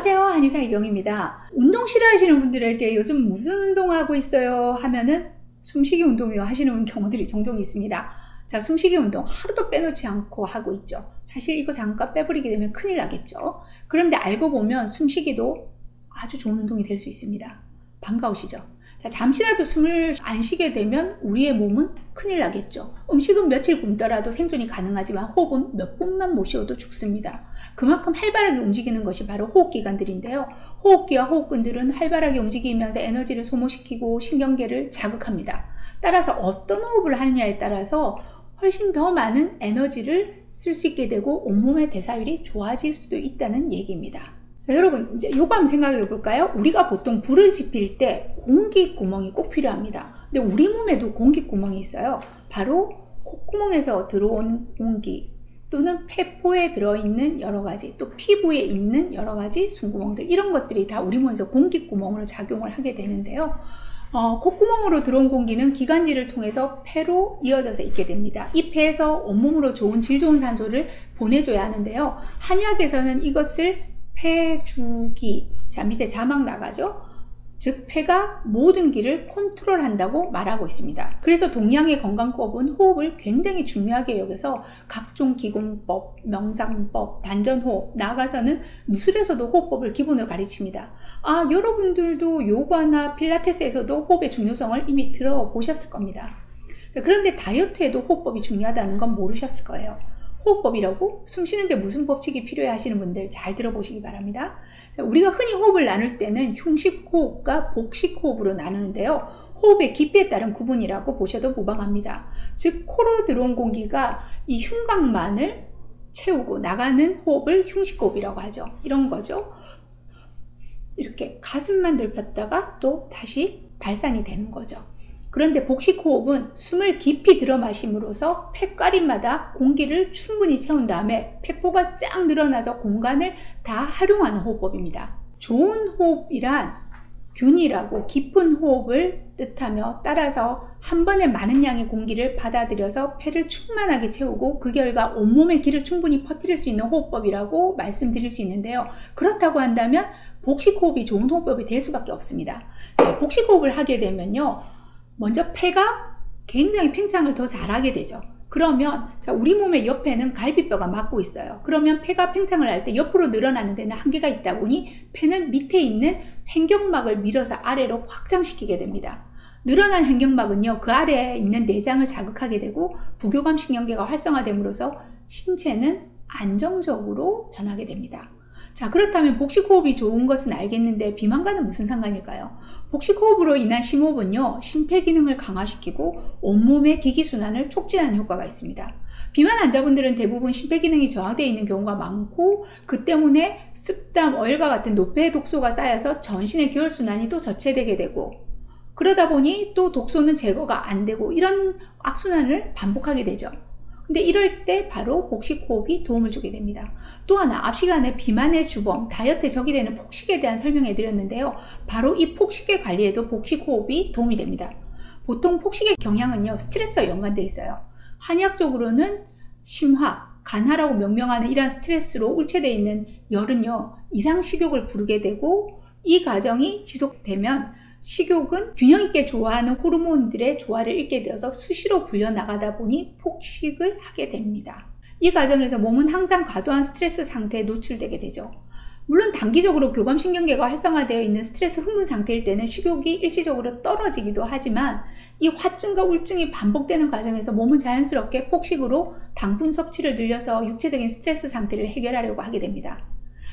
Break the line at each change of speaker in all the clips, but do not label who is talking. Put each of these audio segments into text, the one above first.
안녕하세요, 한의사 이경입니다. 운동 싫어하시는 분들에게 요즘 무슨 운동하고 있어요 하면은 숨쉬기 운동이요 하시는 경우들이 종종 있습니다. 자, 숨쉬기 운동 하루도 빼놓지 않고 하고 있죠. 사실 이거 잠깐 빼버리게 되면 큰일 나겠죠. 그런데 알고 보면 숨쉬기도 아주 좋은 운동이 될 수 있습니다. 반가우시죠? 자, 잠시라도 숨을 안 쉬게 되면 우리의 몸은 큰일 나겠죠. 음식은 며칠 굶더라도 생존이 가능하지만 호흡은 몇 분만 못 쉬어도 죽습니다. 그만큼 활발하게 움직이는 것이 바로 호흡기관들인데요. 호흡기와 호흡근들은 활발하게 움직이면서 에너지를 소모시키고 신경계를 자극합니다. 따라서 어떤 호흡을 하느냐에 따라서 훨씬 더 많은 에너지를 쓸 수 있게 되고 온몸의 대사율이 좋아질 수도 있다는 얘기입니다. 자, 여러분 이제 요거 한번 생각해 볼까요? 우리가 보통 불을 지필 때 공기구멍이 꼭 필요합니다. 근데 우리 몸에도 공기구멍이 있어요. 바로 콧구멍에서 들어오는 공기 또는 폐포에 들어있는 여러가지, 또 피부에 있는 여러가지 숨구멍들, 이런 것들이 다 우리 몸에서 공기구멍으로 작용을 하게 되는데요. 콧구멍으로 들어온 공기는 기관지를 통해서 폐로 이어져서 있게 됩니다. 이 폐에서 온몸으로 좋은 질 좋은 산소를 보내줘야 하는데요. 한의학에서는 이것을 폐주기, 자 밑에 자막 나가죠. 즉 폐가 모든 기를 컨트롤한다고 말하고 있습니다. 그래서 동양의 건강법은 호흡을 굉장히 중요하게 여겨서 각종 기공법, 명상법, 단전호흡, 나아가서는 무술에서도 호흡법을 기본으로 가르칩니다. 여러분들도 요가나 필라테스에서도 호흡의 중요성을 이미 들어보셨을 겁니다. 자, 그런데 다이어트에도 호흡법이 중요하다는 건 모르셨을 거예요. 호흡법이라고? 숨 쉬는데 무슨 법칙이 필요해 하시는 분들 잘 들어보시기 바랍니다. 자, 우리가 흔히 호흡을 나눌 때는 흉식호흡과 복식호흡으로 나누는데요. 호흡의 깊이에 따른 구분이라고 보셔도 무방합니다. 즉 코로 들어온 공기가 이 흉곽만을 채우고 나가는 호흡을 흉식호흡이라고 하죠. 이런 거죠. 이렇게 가슴만 들폈다가 또 다시 발산이 되는 거죠. 그런데 복식호흡은 숨을 깊이 들어 마심으로써 폐가리마다 공기를 충분히 채운 다음에 폐포가 쫙 늘어나서 공간을 다 활용하는 호흡법입니다. 좋은 호흡이란 균일하고 깊은 호흡을 뜻하며 따라서 한 번에 많은 양의 공기를 받아들여서 폐를 충만하게 채우고 그 결과 온몸의 기를 충분히 퍼뜨릴 수 있는 호흡법이라고 말씀드릴 수 있는데요. 그렇다고 한다면 복식호흡이 좋은 호흡법이 될 수밖에 없습니다. 자, 복식호흡을 하게 되면요. 먼저 폐가 굉장히 팽창을 더 잘하게 되죠. 그러면 자, 우리 몸의 옆에는 갈비뼈가 막고 있어요. 그러면 폐가 팽창을 할 때 옆으로 늘어나는 데는 한계가 있다 보니 폐는 밑에 있는 횡격막을 밀어서 아래로 확장시키게 됩니다. 늘어난 횡격막은요, 그 아래에 있는 내장을 자극하게 되고 부교감 신경계가 활성화됨으로써 신체는 안정적으로 변하게 됩니다. 자, 그렇다면 복식호흡이 좋은 것은 알겠는데 비만과는 무슨 상관일까요? 복식호흡으로 인한 심호흡은요, 심폐기능을 강화시키고 온몸의 기기순환을 촉진하는 효과가 있습니다. 비만 환자분들은 대부분 심폐기능이 저하되어 있는 경우가 많고 그 때문에 습담, 어혈과 같은 노폐 독소가 쌓여서 전신의 기혈순환이 또 저체되게 되고 그러다 보니 또 독소는 제거가 안 되고 이런 악순환을 반복하게 되죠. 근데 이럴 때 바로 복식호흡이 도움을 주게 됩니다. 또 하나, 앞 시간에 비만의 주범, 다이어트에 적이 되는 폭식에 대한 설명해 드렸는데요. 바로 이 폭식의 관리에도 복식호흡이 도움이 됩니다. 보통 폭식의 경향은요, 스트레스와 연관되어 있어요. 한의학적으로는 심화, 간화라고 명명하는 이러한 스트레스로 울체되어 있는 열은요, 이상식욕을 부르게 되고 이 과정이 지속되면 식욕은 균형 있게 좋아하는 호르몬들의 조화를 잃게 되어서 수시로 불려나가다 보니 폭식을 하게 됩니다. 이 과정에서 몸은 항상 과도한 스트레스 상태에 노출되게 되죠. 물론 단기적으로 교감신경계가 활성화되어 있는 스트레스 흥분 상태일 때는 식욕이 일시적으로 떨어지기도 하지만 이 화증과 우울증이 반복되는 과정에서 몸은 자연스럽게 폭식으로 당분 섭취를 늘려서 육체적인 스트레스 상태를 해결하려고 하게 됩니다.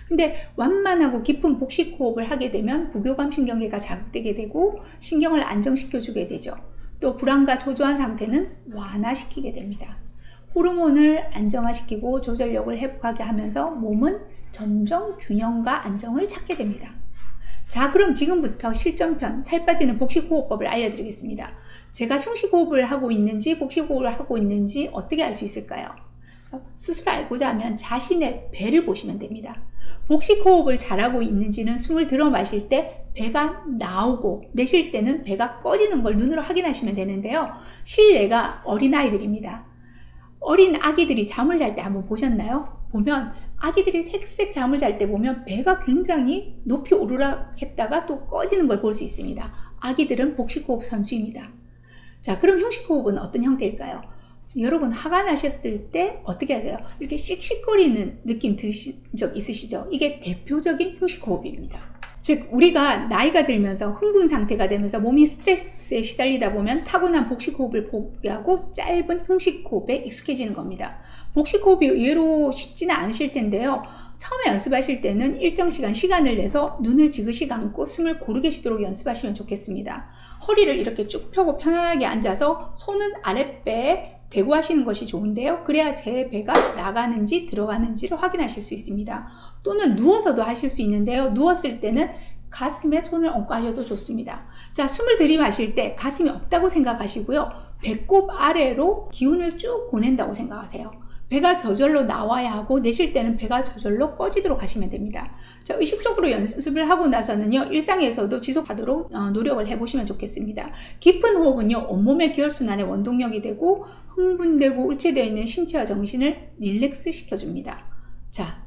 근데 완만하고 깊은 복식호흡을 하게 되면 부교감 신경계가 자극되게 되고 신경을 안정시켜주게 되죠. 또 불안과 초조한 상태는 완화시키게 됩니다. 호르몬을 안정화시키고 조절력을 회복하게 하면서 몸은 점점 균형과 안정을 찾게 됩니다. 자, 그럼 지금부터 실전편 살 빠지는 복식호흡법을 알려드리겠습니다. 제가 흉식호흡을 하고 있는지 복식호흡을 하고 있는지 어떻게 알 수 있을까요? 스스로 알고자 하면 자신의 배를 보시면 됩니다. 복식호흡을 잘하고 있는지는 숨을 들어 마실 때 배가 나오고 내쉴 때는 배가 꺼지는 걸 눈으로 확인하시면 되는데요. 실내가 어린아이들입니다. 어린 아기들이 잠을 잘 때 한번 보셨나요? 보면 아기들이 색색 잠을 잘 때 보면 배가 굉장히 높이 오르락 했다가 또 꺼지는 걸 볼 수 있습니다. 아기들은 복식호흡 선수입니다. 자, 그럼 형식호흡은 어떤 형태일까요? 여러분 화가 나셨을 때 어떻게 하세요? 이렇게 씩씩거리는 느낌 드신 적 있으시죠? 이게 대표적인 형식호흡입니다. 즉 우리가 나이가 들면서 흥분 상태가 되면서 몸이 스트레스에 시달리다 보면 타고난 복식호흡을 포기하고 짧은 형식호흡에 익숙해지는 겁니다. 복식호흡이 의외로 쉽지는 않으실 텐데요. 처음에 연습하실 때는 일정 시간을 내서 눈을 지그시 감고 숨을 고르게 쉬도록 연습하시면 좋겠습니다. 허리를 이렇게 쭉 펴고 편안하게 앉아서 손은 아랫배에 대고 하시는 것이 좋은데요. 그래야 제 배가 나가는지 들어가는지를 확인하실 수 있습니다. 또는 누워서도 하실 수 있는데요. 누웠을 때는 가슴에 손을 얹고 하셔도 좋습니다. 자, 숨을 들이마실 때 가슴이 없다고 생각하시고요. 배꼽 아래로 기운을 쭉 보낸다고 생각하세요. 배가 저절로 나와야 하고 내쉴 때는 배가 저절로 꺼지도록 하시면 됩니다. 자, 의식적으로 연습을 하고 나서는요, 일상에서도 지속하도록 노력을 해보시면 좋겠습니다. 깊은 호흡은요, 온몸의 기혈순환의 원동력이 되고 흥분되고 울체되어 있는 신체와 정신을 릴렉스 시켜줍니다. 자,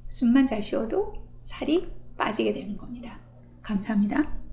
숨만 잘 쉬어도 살이 빠지게 되는 겁니다. 감사합니다.